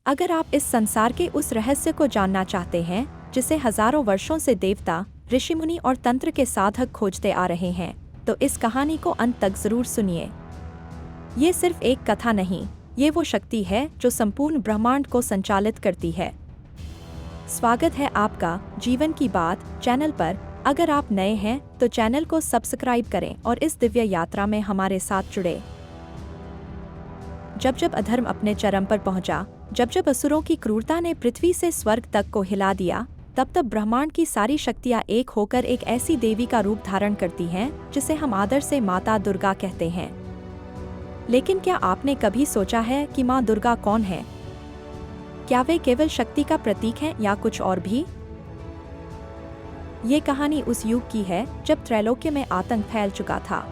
अगर आप इस संसार के उस रहस्य को जानना चाहते हैं जिसे हजारों वर्षों से देवता, ऋषिमुनि और तंत्र के साधक खोजते आ रहे हैं, तो इस कहानी को अंत तक जरूर सुनिए। ये सिर्फ एक कथा नहीं, ये वो शक्ति है जो संपूर्ण ब्रह्मांड को संचालित करती है। स्वागत है आपका जीवन की बात चैनल पर। अगर आप नए हैं तो चैनल को सब्सक्राइब करें और इस दिव्य यात्रा में हमारे साथ जुड़े। जब जब अधर्म अपने चरम पर पहुंचा, जब जब असुरों की क्रूरता ने पृथ्वी से स्वर्ग तक को हिला दिया, तब तब ब्रह्मांड की सारी शक्तियां एक होकर एक ऐसी देवी का रूप धारण करती हैं जिसे हम आदर से माता दुर्गा कहते हैं। लेकिन क्या आपने कभी सोचा है कि माँ दुर्गा कौन है? क्या वे केवल शक्ति का प्रतीक हैं या कुछ और भी? ये कहानी उस युग की है जब त्रैलोक्य में आतंक फैल चुका था।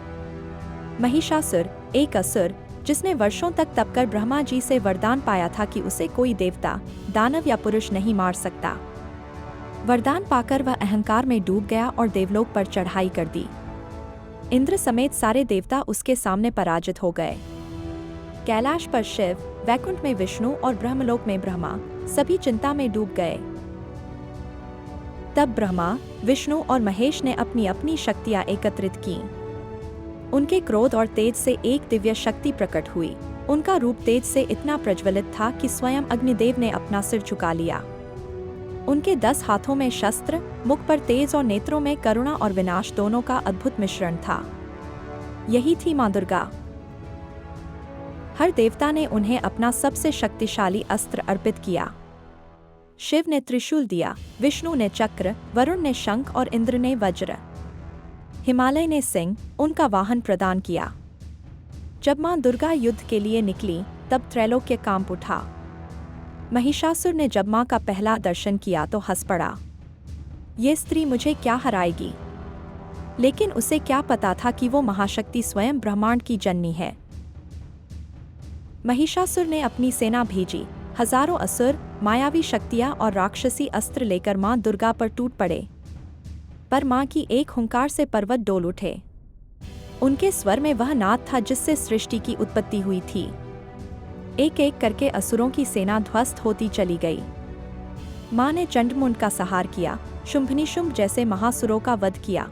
महिषासुर, एक असुर जिसने वर्षों तक तपकर ब्रह्मा जी से वरदान पाया था कि उसे कोई देवता, दानव या पुरुष नहीं मार सकता। वरदान पाकर वह अहंकार में डूब गया और देवलोक पर चढ़ाई कर दी। इंद्र समेत सारे देवता उसके सामने पराजित हो गए। कैलाश पर शिव, वैकुंठ में विष्णु और ब्रह्मलोक में ब्रह्मा सभी चिंता में डूब गए। तब ब्रह्मा, विष्णु और महेश ने अपनी अपनी शक्तियां एकत्रित की। उनके क्रोध और तेज से एक दिव्य शक्ति प्रकट हुई। उनका रूप तेज से इतना प्रज्वलित था कि स्वयं अग्निदेव ने अपना सिर झुका लिया। उनके 10 हाथों में शस्त्र, मुख पर तेज और नेत्रों में करुणा और विनाश दोनों का अद्भुत मिश्रण था। यही थी मां दुर्गा। हर देवता ने उन्हें अपना सबसे शक्तिशाली अस्त्र अर्पित किया। शिव ने त्रिशूल दिया, विष्णु ने चक्र, वरुण ने शंख और इंद्र ने वज्र। हिमालय ने सिंह, उनका वाहन प्रदान किया। जब मां दुर्गा युद्ध के लिए निकली, तब त्रैलोक्य कांप उठा। महिषासुर ने जब मां का पहला दर्शन किया तो हंस पड़ा। ये स्त्री मुझे क्या हराएगी? लेकिन उसे क्या पता था कि वो महाशक्ति स्वयं ब्रह्मांड की जननी है। महिषासुर ने अपनी सेना भेजी। हजारों असुर, मायावी शक्तियां और राक्षसी अस्त्र लेकर मां दुर्गा पर टूट पड़े। पर मां की एक हुंकार से पर्वत डोल उठे। उनके स्वर में वह नाद था जिससे सृष्टि की उत्पत्ति हुई थी। एक एक करके असुरों की सेना ध्वस्त होती चली गई। मां ने चंडमुंड का संहार किया, शुंभनिशुंभ जैसे महासुरों का वध किया।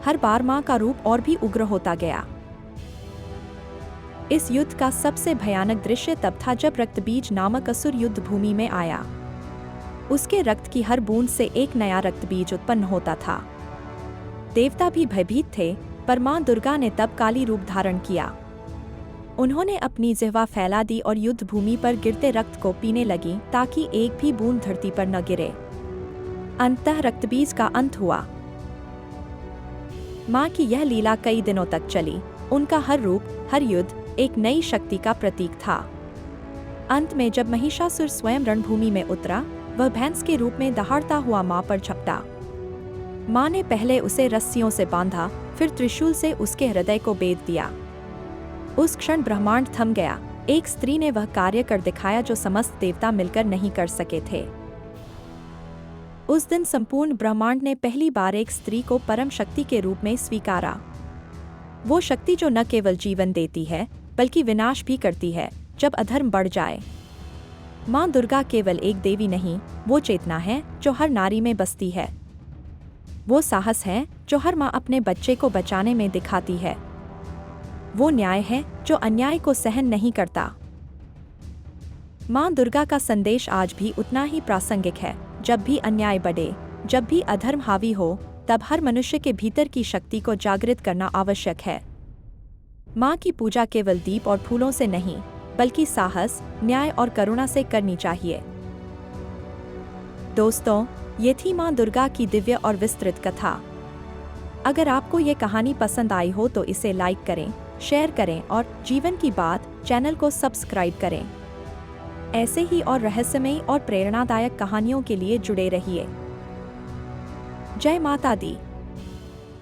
हर बार मां का रूप और भी उग्र होता गया। इस युद्ध का सबसे भयानक दृश्य तब था जब रक्तबीज नामक असुर युद्ध भूमि में आया। उसके रक्त की हर बूंद से एक नया रक्तबीज उत्पन्न होता था। देवता भी भयभीत थे, पर मां दुर्गा ने तब काली रूप धारण किया। उन्होंने अपनी जिह्वा फैला दी और युद्ध भूमि पर गिरते रक्त को पीने लगी ताकि एक भी बूंद धरती पर न गिरे। अंततः रक्तबीज का अंत हुआ। मां की यह लीला कई दिनों तक चली। उनका हर रूप, हर युद्ध एक नई शक्ति का प्रतीक था। अंत में जब महिषासुर स्वयं रणभूमि में उतरा, वह भैंस के रूप में दहाड़ता हुआ मां पर झपटा। मां ने पहले उसे रस्सियों से बांधा, फिर त्रिशूल से उसके हृदय को बेध दिया। उस क्षण ब्रह्मांड थम गया। एक स्त्री ने वह कार्य कर दिखाया जो समस्त देवता मिलकर नहीं कर सके थे। उस दिन संपूर्ण ब्रह्मांड ने पहली बार एक स्त्री को परम शक्ति के रूप में स्वीकारा। वो शक्ति जो न केवल जीवन देती है बल्कि विनाश भी करती है जब अधर्म बढ़ जाए। मां दुर्गा केवल एक देवी नहीं, वो चेतना है जो हर नारी में बसती है। वो साहस है जो हर मां अपने बच्चे को बचाने में दिखाती है। वो न्याय है जो अन्याय को सहन नहीं करता। मां दुर्गा का संदेश आज भी उतना ही प्रासंगिक है। जब भी अन्याय बढ़े, जब भी अधर्म हावी हो, तब हर मनुष्य के भीतर की शक्ति को जागृत करना आवश्यक है। मां की पूजा केवल दीप और फूलों से नहीं, बल्कि साहस, न्याय और करुणा से करनी चाहिए। दोस्तों, ये थी मां दुर्गा की दिव्य और विस्तृत कथा। अगर आपको ये कहानी पसंद आई हो तो इसे लाइक करें, शेयर करें और जीवन की बात चैनल को सब्सक्राइब करें। ऐसे ही और रहस्यमयी और प्रेरणादायक कहानियों के लिए जुड़े रहिए। जय माता दी।